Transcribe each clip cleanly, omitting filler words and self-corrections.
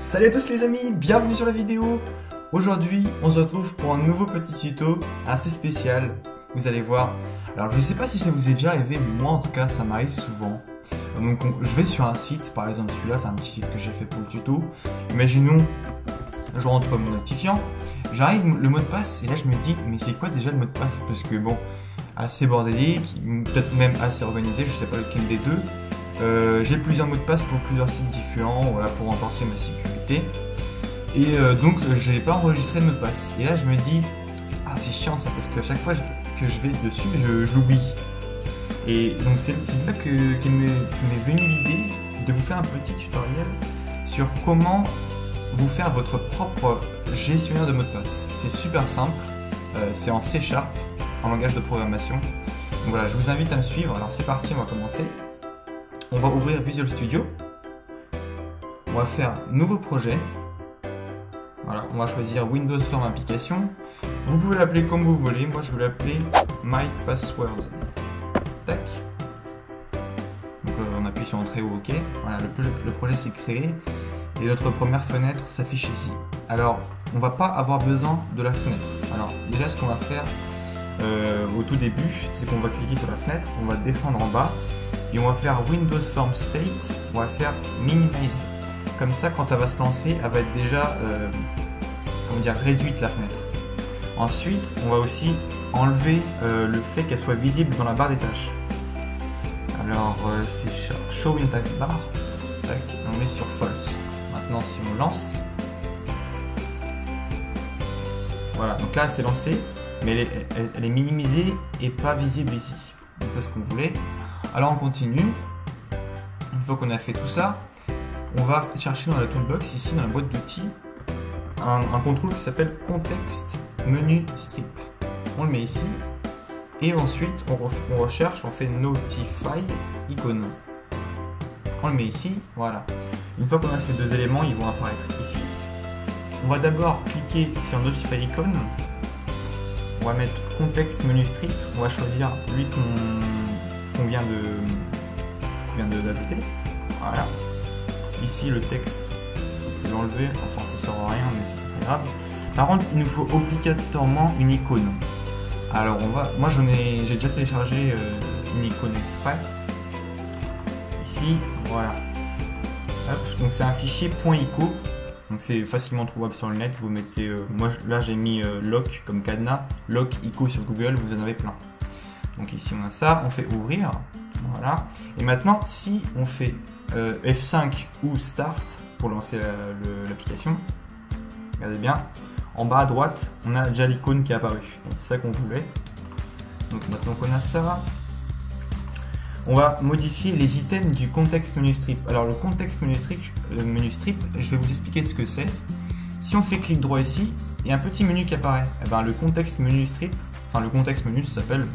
Salut à tous les amis, bienvenue sur la vidéo. Aujourd'hui on se retrouve pour un nouveau petit tuto assez spécial. Vous allez voir, alors je ne sais pas si ça vous est déjà arrivé, mais moi en tout cas ça m'arrive souvent. Donc je vais sur un site, par exemple celui-là c'est un petit site que j'ai fait pour le tuto. Imaginons, je rentre mon notifiant, j'arrive le mot de passe et là je me dis mais c'est quoi déjà le mot de passe? Parce que bon, assez bordélique, peut-être même assez organisé, je sais pas lequel des deux. J'ai plusieurs mots de passe pour plusieurs sites différents, voilà, pour renforcer ma sécurité. Et donc j'ai pas enregistré de mot de passe. Et là je me dis, ah c'est chiant ça, parce qu'à chaque fois que je vais dessus, je l'oublie. Et donc c'est là qu'il m'est venu l'idée de vous faire un petit tutoriel sur comment vous faire votre propre gestionnaire de mots de passe. C'est super simple, c'est en C#, en langage de programmation. Donc voilà, je vous invite à me suivre. Alors c'est parti, on va commencer. On va ouvrir Visual Studio. On va faire nouveau projet. Voilà, on va choisir Windows Form Application. Vous pouvez l'appeler comme vous voulez. Moi, je vais l'appeler My Password. Tac. Donc, on appuie sur Entrée ou OK. Voilà, le projet s'est créé. Et notre première fenêtre s'affiche ici. Alors, on va pas avoir besoin de la fenêtre. Alors, déjà, ce qu'on va faire au tout début, c'est qu'on va cliquer sur la fenêtre. On va descendre en bas. Et on va faire Windows Form State, on va faire Minimized. Comme ça, quand elle va se lancer, elle va être déjà réduite la fenêtre. Ensuite, on va aussi enlever le fait qu'elle soit visible dans la barre des tâches. Alors, c'est Show in Taskbar. Tac, on met sur False. Maintenant, si on lance, voilà, donc là, c'est lancé, mais elle est minimisée et pas visible ici. Donc, c'est ce qu'on voulait. Alors on continue. Une fois qu'on a fait tout ça, on va chercher dans la toolbox, ici dans la boîte d'outils, un contrôle qui s'appelle Context Menu Strip. On le met ici. Et ensuite, on recherche, on fait Notify Icon. On le met ici, voilà. Une fois qu'on a ces deux éléments, ils vont apparaître ici. On va d'abord cliquer sur Notify Icon. On va mettre Context Menu Strip. On va choisir lui qu'on vient d'ajouter. Voilà. Ici le texte, je vais l'enlever, enfin ça sert à rien mais c'est pas très grave. Par contre il nous faut obligatoirement une icône. Alors moi j'ai déjà téléchargé une icône exprès. Ici, voilà. Hop, donc c'est un fichier .ico. Donc c'est facilement trouvable sur le net. Vous mettez, moi là j'ai mis lock comme cadenas, lock ico sur Google, vous en avez plein. Donc ici on a ça, on fait ouvrir, voilà. Et maintenant si on fait F5 ou Start pour lancer l'application, regardez bien, en bas à droite on a déjà l'icône qui est apparue, c'est ça qu'on voulait. Donc maintenant qu'on a ça, on va modifier les items du Context Menu Strip. Alors le Context Menu Strip, je vais vous expliquer ce que c'est. Si on fait clic droit ici, il y a un petit menu qui apparaît. Et ben, le Context Menu Strip, enfin le contexte menu ça s'appelle,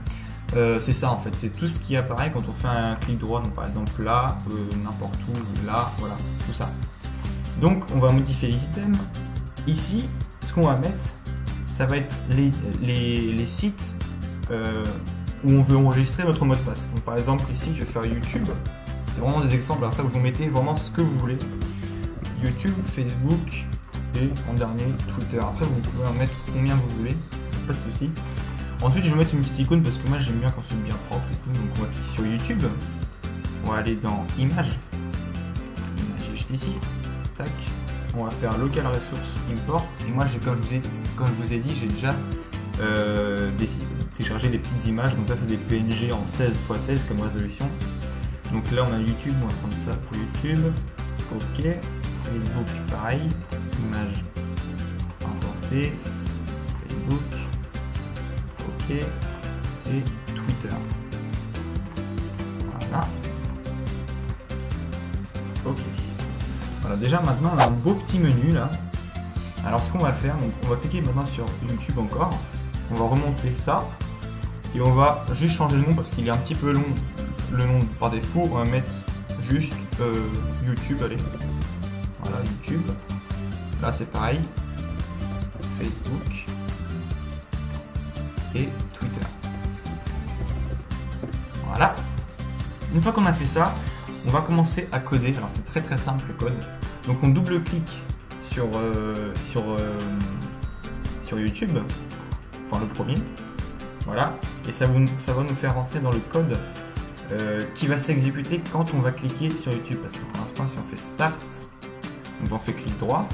c'est ça en fait, c'est tout ce qui apparaît quand on fait un clic droit, donc par exemple là, n'importe où, là, voilà, tout ça. Donc on va modifier les items. Ici, ce qu'on va mettre, ça va être les sites où on veut enregistrer notre mot de passe. Donc par exemple ici, je vais faire YouTube, c'est vraiment des exemples, après vous mettez vraiment ce que vous voulez. YouTube, Facebook et en dernier Twitter. Après vous pouvez en mettre combien vous voulez, pas de souci. Ensuite, je vais mettre une petite icône parce que moi j'aime bien quand c'est bien propre et tout. Donc, on va cliquer sur YouTube. On va aller dans Images. Image juste ici. Tac. On va faire Local Resource Import. Et moi, comme je vous ai dit, j'ai déjà téléchargé des petites images. Donc, là, c'est des PNG en 16x16 comme résolution. Donc, là, on a YouTube. On va prendre ça pour YouTube. OK. Facebook, pareil. Image importée. Facebook. Et Twitter. Voilà. Ok. Voilà, déjà maintenant on a un beau petit menu là. Alors ce qu'on va faire, donc, on va cliquer maintenant sur YouTube encore. On va remonter ça. Et on va juste changer le nom parce qu'il est un petit peu long. Le nom par défaut, on va mettre juste YouTube, allez. Voilà, YouTube. Là c'est pareil. Facebook. Et Twitter. Voilà. Une fois qu'on a fait ça, on va commencer à coder. Alors c'est très simple le code. Donc on double-clique sur YouTube, enfin le premier, voilà, et ça va nous faire rentrer dans le code qui va s'exécuter quand on va cliquer sur YouTube, parce que pour l'instant si on fait Start, donc on fait clic droit,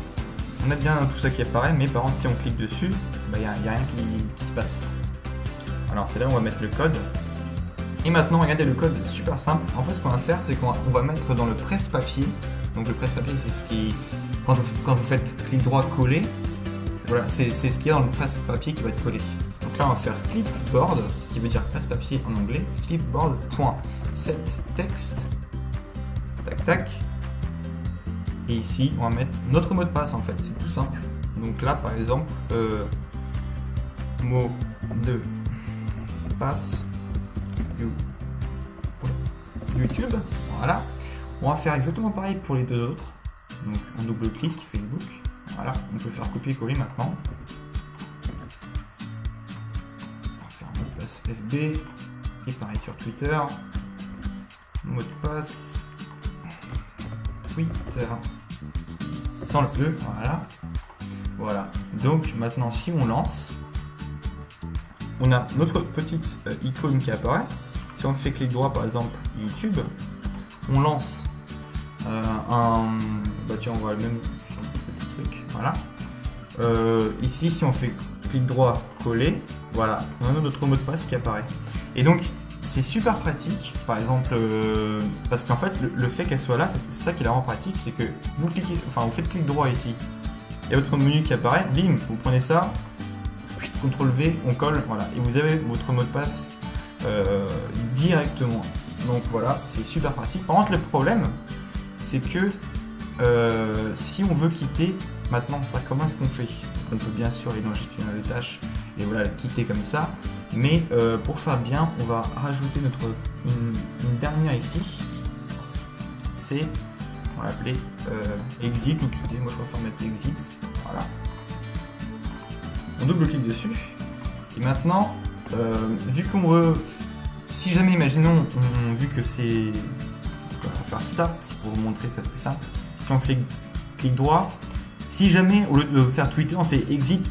on a bien tout ça qui apparaît, mais par contre si on clique dessus, il n'y a rien qui se passe. Alors c'est là où on va mettre le code. Et maintenant, regardez, le code est super simple. En fait, ce qu'on va faire, c'est qu'on va mettre dans le presse-papier. Donc le presse-papier, c'est ce qui, quand vous faites clic droit coller, voilà, c'est ce qu'il y a dans le presse-papier qui va être collé. Donc là, on va faire clipboard, qui veut dire presse-papier en anglais. Clipboard.set text. Tac tac. Et ici, on va mettre notre mot de passe en fait. C'est tout simple. Donc là, par exemple, mot de passe. YouTube, voilà. On va faire exactement pareil pour les deux autres. Donc on double-clic Facebook, voilà. On peut faire copier-coller maintenant. On va faire mot de passe FB et pareil sur Twitter. Mot de passe Twitter sans le E, voilà. Voilà. Donc maintenant, si on lance, on a notre petite icône qui apparaît. Si on fait clic droit par exemple YouTube, on lance tiens, on voit le même petit truc, voilà. Ici, si on fait clic droit coller, voilà, on a notre mot de passe qui apparaît. Et donc c'est super pratique, par exemple, parce qu'en fait le fait qu'elle soit là, c'est ça qui la rend pratique, c'est que vous cliquez, enfin vous faites clic droit ici, et votre menu qui apparaît, bim, vous prenez ça, CTRL V, on colle, voilà, et vous avez votre mot de passe directement. Donc voilà, c'est super pratique. Par contre, le problème, c'est que si on veut quitter, maintenant, ça, comment est-ce qu'on fait? On peut bien sûr aller dans le gestionnaire de tâches et voilà, quitter comme ça. Mais pour faire bien, on va rajouter une dernière ici. C'est, on va l'appeler exit ou quitter. Moi, je préfère mettre exit. Voilà. On double-clique dessus. Et maintenant, vu qu'on veut, si jamais, imaginons, vu que c'est, on va faire start pour vous montrer ça plus simple. Si on fait clic droit, si jamais au lieu de faire tweeter, on fait exit,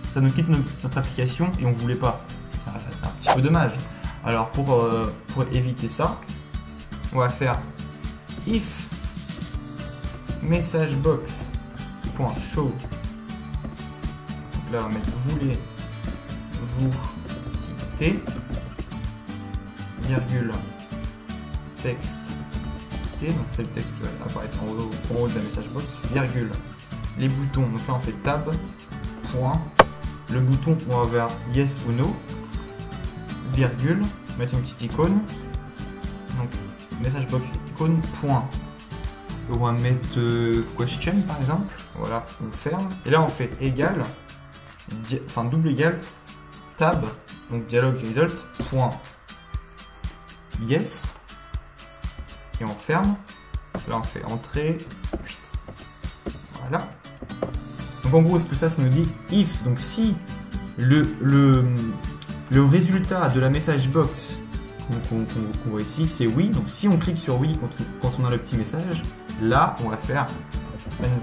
ça nous quitte notre application et on ne voulait pas. C'est un petit peu dommage. Alors pour éviter ça, on va faire if messagebox.show. Donc là, on va mettre voulez-vous quitter, virgule, texte quitter, donc c'est le texte qui va apparaître en haut de la message box, virgule, les boutons, donc là on fait tab, point, le bouton on va vers yes ou no, virgule, mettre une petite icône, donc message box icône, point, on va mettre question par exemple, voilà, on ferme, et là on fait égal, enfin double égal, tab, donc dialogue result, point, yes, et on ferme, là on fait entrée, voilà. Donc en gros, ce que ça nous dit if, donc si le résultat de la message box qu'on voit ici, c'est oui, donc si on clique sur oui quand on a le petit message, là on va faire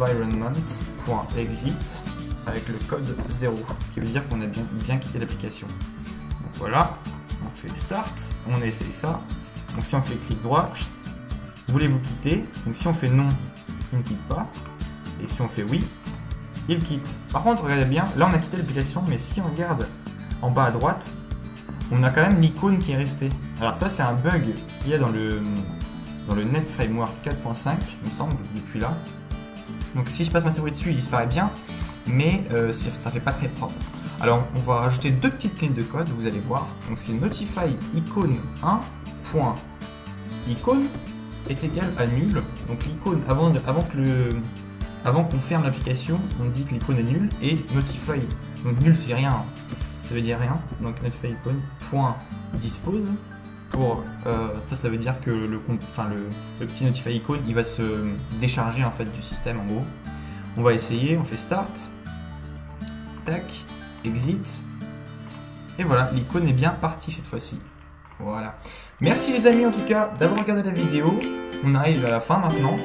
environment.exit avec le code 0, qui veut dire qu'on a bien quitté l'application. Donc voilà, on fait start, on a essayé ça. Donc si on fait clic droit, voulez-vous quitter? Donc si on fait non, il ne quitte pas. Et si on fait oui, il quitte. Par contre, regardez bien, là on a quitté l'application, mais si on regarde en bas à droite, on a quand même l'icône qui est restée. Alors ça, c'est un bug qu'il y a dans le Net Framework 4.5, il me semble, depuis là. Donc si je passe ma souris dessus, il disparaît bien, mais ça fait pas très propre. Alors on va rajouter deux petites lignes de code, vous allez voir. Donc c'est notify icône 1. Icône est égal à nul. Donc l'icône, avant qu'on ferme l'application, on dit que l'icône est nulle, et notify, donc nul c'est rien, ça veut dire rien, donc notify icône point dispose, pour ça veut dire que le petit notify icône il va se décharger en fait du système en gros. On va essayer, on fait start, tac, exit, et voilà, l'icône est bien partie cette fois-ci. Voilà. Merci les amis en tout cas d'avoir regardé la vidéo. On arrive à la fin maintenant.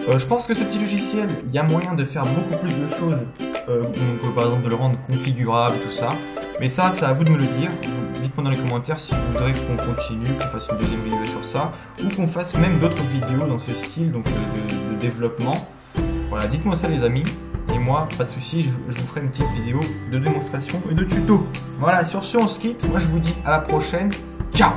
Je pense que ce petit logiciel, il y a moyen de faire beaucoup plus de choses, donc par exemple de le rendre configurable, tout ça. Mais ça, c'est à vous de me le dire. Dites-moi dans les commentaires si vous voudrez qu'on continue, qu'on fasse une deuxième vidéo sur ça, ou qu'on fasse même d'autres vidéos dans ce style, donc de développement. Voilà, dites-moi ça les amis. Et moi, pas de souci, je vous ferai une petite vidéo de démonstration et de tuto. Voilà, sur ce, on se quitte. Moi, je vous dis à la prochaine. Ciao!